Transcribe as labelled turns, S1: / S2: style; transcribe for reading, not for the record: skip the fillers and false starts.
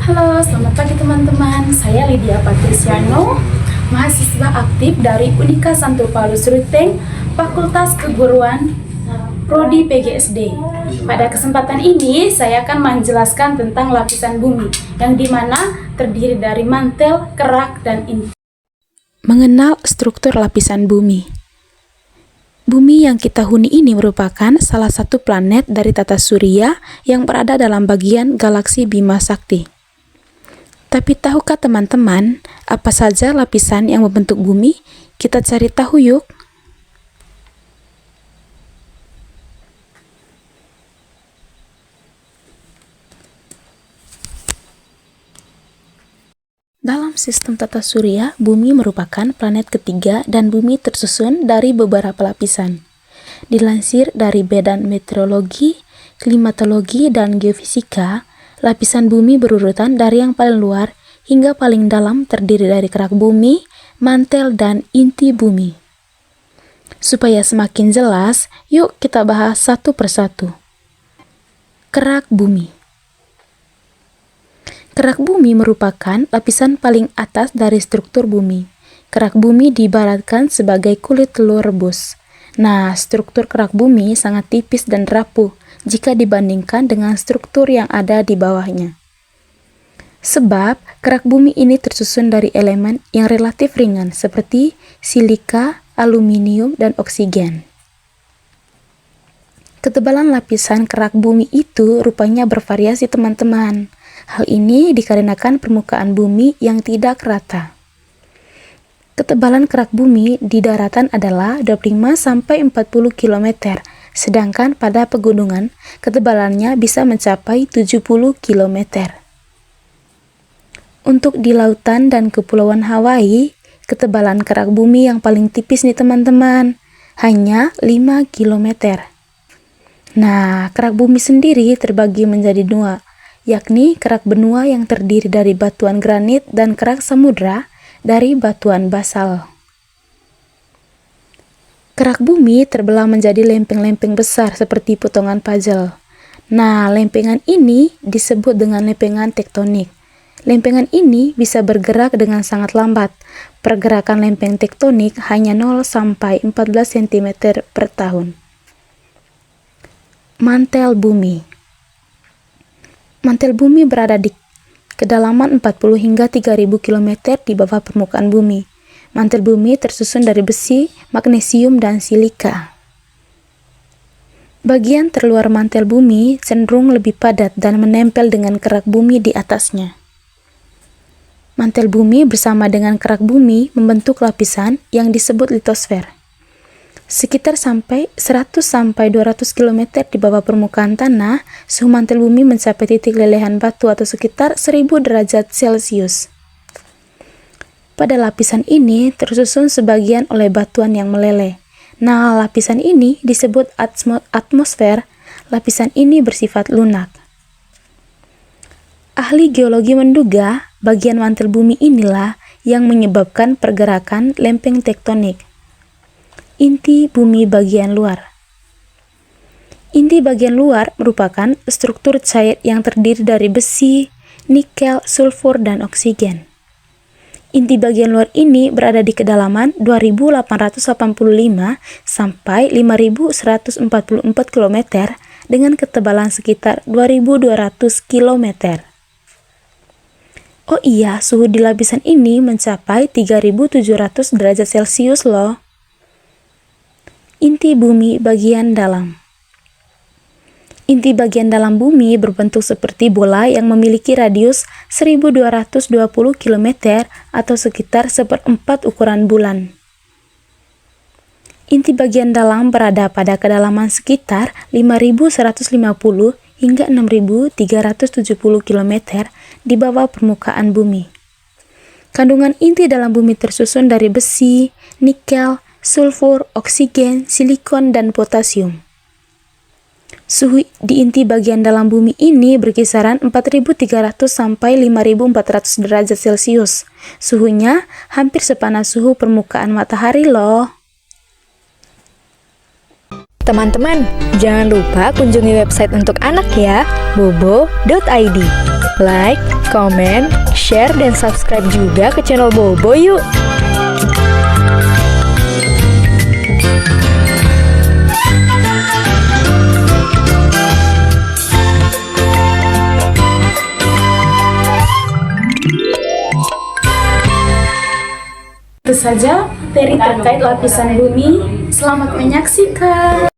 S1: Halo, selamat pagi teman-teman. Saya Lydia Patriciano, mahasiswa aktif dari Unika Santo Paulus Ruteng, Fakultas Keguruan, Prodi PGSD. Pada kesempatan ini, saya akan menjelaskan tentang lapisan bumi, yang dimana terdiri dari mantel, kerak, dan inti.
S2: Mengenal struktur lapisan bumi. Bumi yang kita huni ini merupakan salah satu planet dari tata surya yang berada dalam bagian galaksi Bima Sakti. Tapi tahukah teman-teman apa saja lapisan yang membentuk bumi? Kita cari tahu yuk. Dalam sistem tata surya, bumi merupakan planet ketiga dan bumi tersusun dari beberapa lapisan. Dilansir dari Badan Meteorologi, Klimatologi, dan Geofisika, lapisan bumi berurutan dari yang paling luar hingga paling dalam terdiri dari kerak bumi, mantel, dan inti bumi. Supaya semakin jelas, yuk kita bahas satu persatu. Kerak bumi. Kerak bumi merupakan lapisan paling atas dari struktur bumi. Kerak bumi diibaratkan sebagai kulit telur rebus. Nah, struktur kerak bumi sangat tipis dan rapuh jika dibandingkan dengan struktur yang ada di bawahnya. Sebab, kerak bumi ini tersusun dari elemen yang relatif ringan seperti silika, aluminium, dan oksigen. Ketebalan lapisan kerak bumi itu rupanya bervariasi teman-teman. Hal ini dikarenakan permukaan bumi yang tidak rata. Ketebalan kerak bumi di daratan adalah 25-40 km, sedangkan pada pegunungan ketebalannya bisa mencapai 70 km. Untuk di lautan dan kepulauan Hawaii, ketebalan kerak bumi yang paling tipis nih teman-teman, hanya 5 km. Nah, kerak bumi sendiri terbagi menjadi dua, yakni kerak benua yang terdiri dari batuan granit dan kerak samudra dari batuan basal. Kerak bumi terbelah menjadi lempeng-lempeng besar seperti potongan puzzle. Nah, lempengan ini disebut dengan lempengan tektonik. Lempengan ini bisa bergerak dengan sangat lambat. Pergerakan lempeng tektonik hanya 0-14 cm per tahun. Mantel bumi. Mantel bumi berada di kedalaman 40 hingga 3000 km di bawah permukaan bumi. Mantel bumi tersusun dari besi, magnesium, dan silika. Bagian terluar mantel bumi cenderung lebih padat dan menempel dengan kerak bumi di atasnya. Mantel bumi bersama dengan kerak bumi membentuk lapisan yang disebut litosfer. Sekitar 100-200 km di bawah permukaan tanah, suhu mantel bumi mencapai titik lelehan batu atau sekitar 1000 derajat Celcius. Pada lapisan ini tersusun sebagian oleh batuan yang meleleh. Nah, lapisan ini disebut atmosfer. Lapisan ini bersifat lunak. Ahli geologi menduga bagian mantel bumi inilah yang menyebabkan pergerakan lempeng tektonik. Inti bumi bagian luar. Inti bagian luar merupakan struktur cair yang terdiri dari besi, nikel, sulfur, dan oksigen. Inti bagian luar ini berada di kedalaman 2885 sampai 5144 km dengan ketebalan sekitar 2200 km. Oh iya, suhu di lapisan ini mencapai 3700 derajat Celcius loh. Inti bumi bagian dalam. Inti bagian dalam bumi berbentuk seperti bola yang memiliki radius 1220 km atau sekitar 1/4 ukuran bulan. Inti bagian dalam berada pada kedalaman sekitar 5150 hingga 6370 km di bawah permukaan bumi. Kandungan inti dalam bumi tersusun dari besi, nikel, sulfur, oksigen, silikon, dan potasium. Suhu di inti bagian dalam bumi ini berkisaran 4300 sampai 5400 derajat Celcius. Suhunya hampir sepanas suhu permukaan matahari loh.
S3: Teman-teman, jangan lupa kunjungi website untuk anak ya, bobo.id. Like, comment, share, dan subscribe juga ke channel Bobo yuk!
S1: Itu saja materi terkait lapisan bumi. Selamat menyaksikan.